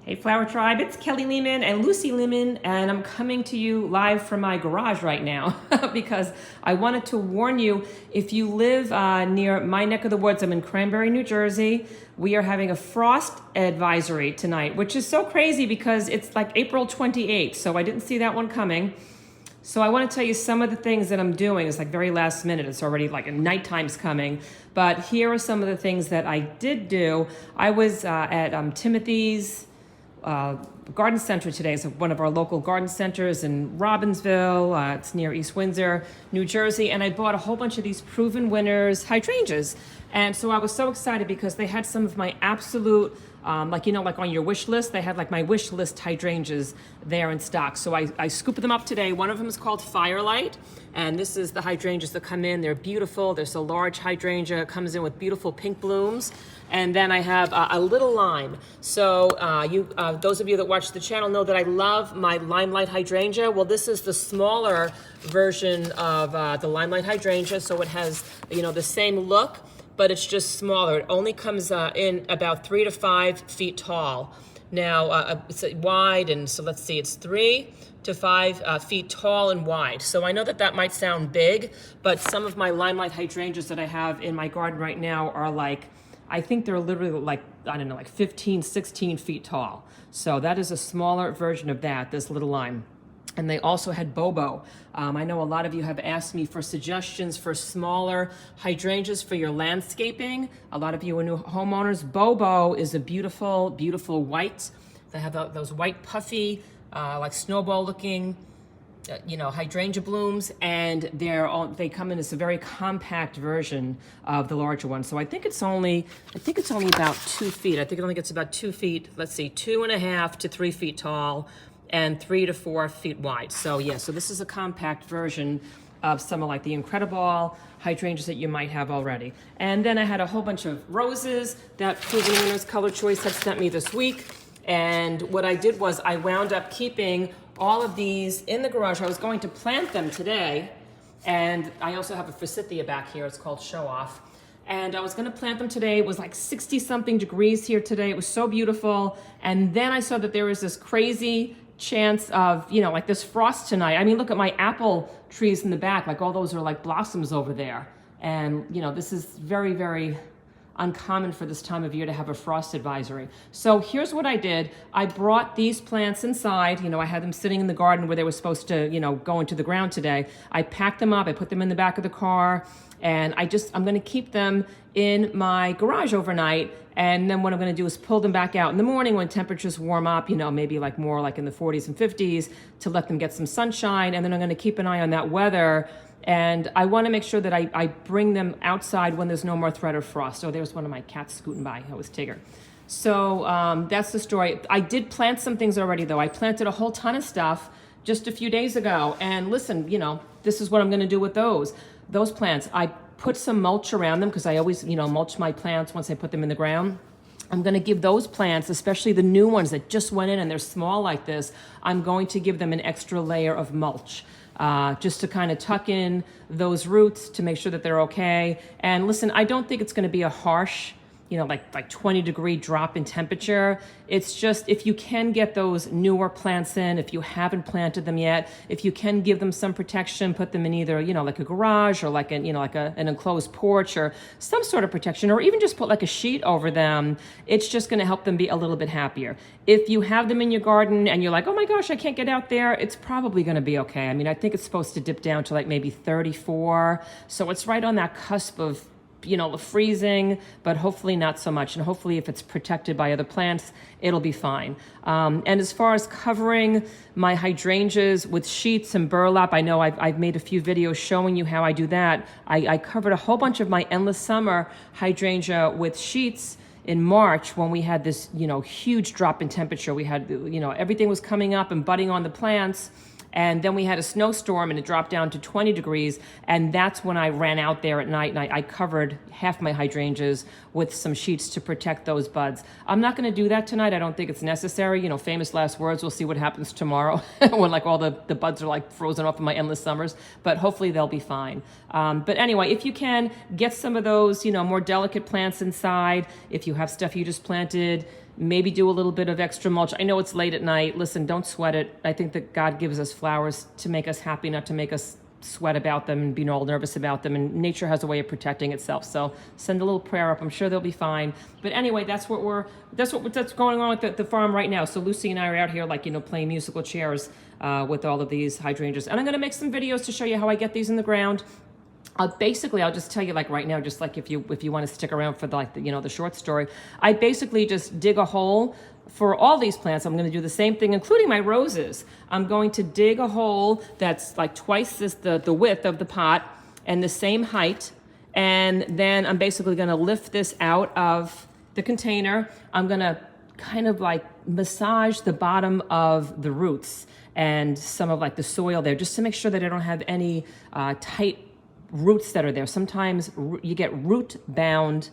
Hey Flower Tribe, it's Kelly Lehman and Lucy Lehman, and I'm coming to you live from my garage right now because I wanted to warn you, if you live near my neck of the woods, I'm in Cranberry, New Jersey, we are having a frost advisory tonight, which is so crazy because it's like April 28th, so I didn't see that one coming. So I want to tell you some of the things that I'm doing. It's like very last minute. It's already like nighttime's coming. But here are some of the things that I did do. I was at Timothy's garden center today. It's one of our local garden centers in Robbinsville. It's near East Windsor, New Jersey. And I bought a whole bunch of these proven winners hydrangeas. And so I was so excited because they had some of my absolute, like on your wish list, they had like my wish list hydrangeas there in stock. So I scooped them up today. One of them is called Firelight. And this is the hydrangeas that come in. They're beautiful. There's a large hydrangea. It comes in with beautiful pink blooms. And then I have a little lime. So those of you that watch the channel know that I love my limelight hydrangea. Well, this is the smaller version of the limelight hydrangea. So it has, the same look, but it's just smaller. It only comes in about 3 to 5 feet tall. Now, it's wide, and so let's see, it's 3 to 5 feet tall and wide. So I know that might sound big, but some of my limelight hydrangeas that I have in my garden right now are like, I think they're literally like, I don't know, like 15, 16 feet tall. So that is a smaller version of that, this little lime. And they also had Bobo. I know a lot of you have asked me for suggestions for smaller hydrangeas for your landscaping. A lot of you are new homeowners. Bobo is a beautiful, beautiful white. They have those white puffy, like snowball looking, hydrangea blooms, and they come in as a very compact version of the larger one. So I think it's only about 2 feet. I think it only gets about 2 feet. Let's see, 2.5 to 3 feet tall, and 3 to 4 feet wide. So yeah, so this is a compact version of some of like the Incredible hydrangeas that you might have already. And then I had a whole bunch of roses that Proven Winners Color Choice had sent me this week. And what I did was I wound up keeping all of these in the garage. I was going to plant them today. And I also have a forsythia back here. It's called Show Off. And I was going to plant them today. It was like 60 something degrees here today. It was so beautiful. And then I saw that there was this crazy chance of, like this frost tonight. I mean, look at my apple trees in the back. Like all those are like blossoms over there. And, this is very, very uncommon for this time of year to have a frost advisory. So here's what I did. I brought these plants inside. I had them sitting in the garden where they were supposed to, go into the ground today. I packed them up. I put them in the back of the car. And I'm going to keep them in my garage overnight. And then what I'm going to do is pull them back out in the morning when temperatures warm up, maybe like more like in the 40s and 50s, to let them get some sunshine. And then I'm going to keep an eye on that weather. And I want to make sure that I bring them outside when there's no more threat of frost. Oh, there's one of my cats scooting by. That was Tigger. So that's the story. I did plant some things already, though. I planted a whole ton of stuff just a few days ago. And listen, this is what I'm going to do with those plants. I put some mulch around them because I always, mulch my plants once I put them in the ground. I'm going to give those plants, especially the new ones that just went in and they're small like this, I'm going to give them an extra layer of mulch. Just to kind of tuck in those roots to make sure that they're okay. And listen, I don't think it's going to be a harsh, like 20-degree drop in temperature. It's just if you can get those newer plants in, if you haven't planted them yet, if you can give them some protection, put them in either, like a garage or like an enclosed porch or some sort of protection, or even just put like a sheet over them, it's just going to help them be a little bit happier. If you have them in your garden and you're like, oh my gosh, I can't get out there, it's probably going to be okay. I mean, I think it's supposed to dip down to like maybe 34. So it's right on that cusp of the freezing, but hopefully not so much. And hopefully if it's protected by other plants, it'll be fine. And as far as covering my hydrangeas with sheets and burlap, I know I've made a few videos showing you how I do that. I covered a whole bunch of my endless summer hydrangea with sheets in March when we had this, huge drop in temperature. We had, everything was coming up and budding on the plants. And then we had a snowstorm and it dropped down to 20 degrees. And that's when I ran out there at night and I covered half my hydrangeas with some sheets to protect those buds. I'm not going to do that tonight. I don't think it's necessary. You know, famous last words. We'll see what happens tomorrow when like all the buds are like frozen off in my endless summers. But hopefully they'll be fine. But anyway, if you can, get some of those, you know, more delicate plants inside. If you have stuff you just planted, maybe do a little bit of extra mulch. I know it's late at night. Listen, don't sweat it. I think that God gives us flowers to make us happy, not to make us sweat about them and be all nervous about them. And nature has a way of protecting itself. So send a little prayer up. I'm sure they'll be fine. But anyway, that's what's going on with the farm right now. So Lucy and I are out here, like, you know, playing musical chairs with all of these hydrangeas. And I'm going to make some videos to show you how I get these in the ground. Basically, I'll just tell you, like, right now, just like if you want to stick around for the short story, I basically just dig a hole for all these plants. I'm going to do the same thing, including my roses. I'm going to dig a hole that's like twice the width of the pot and the same height. And then I'm basically going to lift this out of the container. I'm going to kind of like massage the bottom of the roots and some of like the soil there, just to make sure that I don't have any tight roots that are there. Sometimes you get root bound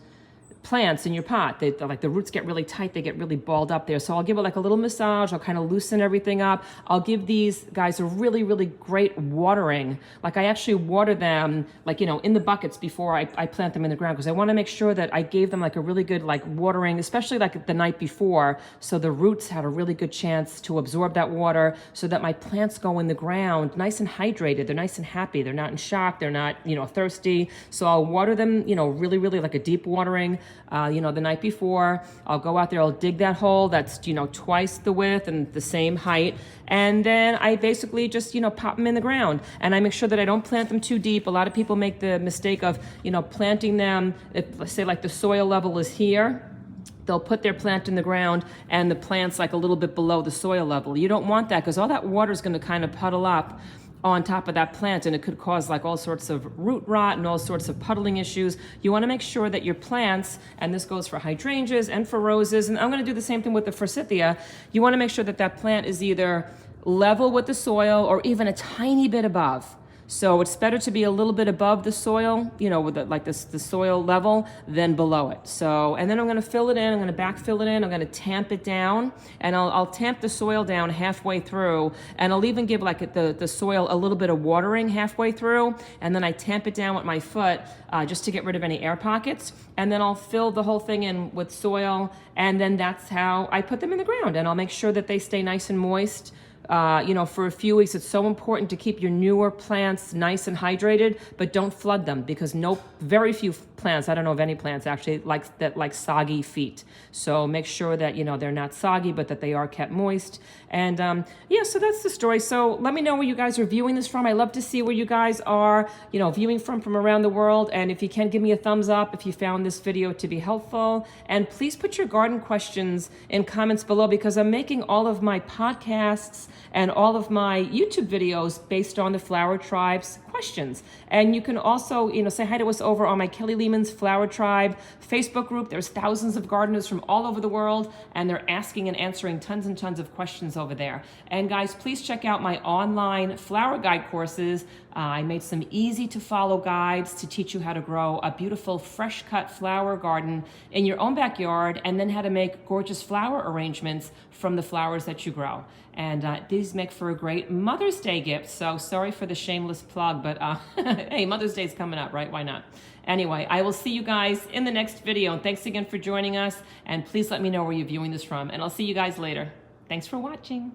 plants in your pot. Like the roots get really tight, they get really balled up there. So I'll give it like a little massage. I'll kind of loosen everything up. I'll give these guys a really, really great watering. Like I actually water them, like, you know, in the buckets before I plant them in the ground, because I want to make sure that I gave them like a really good like watering, especially like the night before, so the roots had a really good chance to absorb that water, so that my plants go in the ground nice and hydrated. They're nice and happy. They're not in shock. They're not, you know, thirsty. So I'll water them, you know, really, really like a deep watering. You know, the night before. I'll go out there, I'll dig that hole that's, you know, twice the width and the same height. And then I basically just, you know, pop them in the ground. And I make sure that I don't plant them too deep. A lot of people make the mistake of, you know, planting them, if, let's say like the soil level is here. They'll put their plant in the ground and the plant's like a little bit below the soil level. You don't want that, because all that water is going to kind of puddle up on top of that plant, and it could cause like all sorts of root rot and all sorts of puddling issues. You want to make sure that your plants, and this goes for hydrangeas and for roses, and I'm going to do the same thing with the forsythia, you want to make sure that that plant is either level with the soil or even a tiny bit above. So it's better to be a little bit above the soil, you know, with the soil level, than below it. So, and then I'm going to fill it in. I'm going to backfill it in. I'm going to tamp it down, and I'll tamp the soil down halfway through, and I'll even give like the soil a little bit of watering halfway through, and then I tamp it down with my foot just to get rid of any air pockets, and then I'll fill the whole thing in with soil, and then that's how I put them in the ground, and I'll make sure that they stay nice and moist. You know, for a few weeks. It's so important to keep your newer plants nice and hydrated, but don't flood them, because very few plants, I don't know of any plants actually, like soggy feet. So make sure that, you know, they're not soggy, but that they are kept moist. And yeah, so that's the story. So let me know where you guys are viewing this from. I love to see where you guys are, you know, viewing from around the world. And if you can, give me a thumbs up if you found this video to be helpful. And please put your garden questions in comments below, because I'm making all of my podcasts and all of my YouTube videos based on the Flower Tribe's questions. And you can also, you know, say hi to us over on my Kelly Lehman's Flower Tribe Facebook group. There's thousands of gardeners from all over the world, and they're asking and answering tons and tons of questions over there. And guys, please check out my online flower guide courses. I made some easy to follow guides to teach you how to grow a beautiful fresh cut flower garden in your own backyard, and then how to make gorgeous flower arrangements from the flowers that you grow. And these make for a great Mother's Day gift. So sorry for the shameless plug, but hey, Mother's Day is coming up, right? Why not? Anyway, I will see you guys in the next video. And thanks again for joining us. And please let me know where you're viewing this from. And I'll see you guys later. Thanks for watching.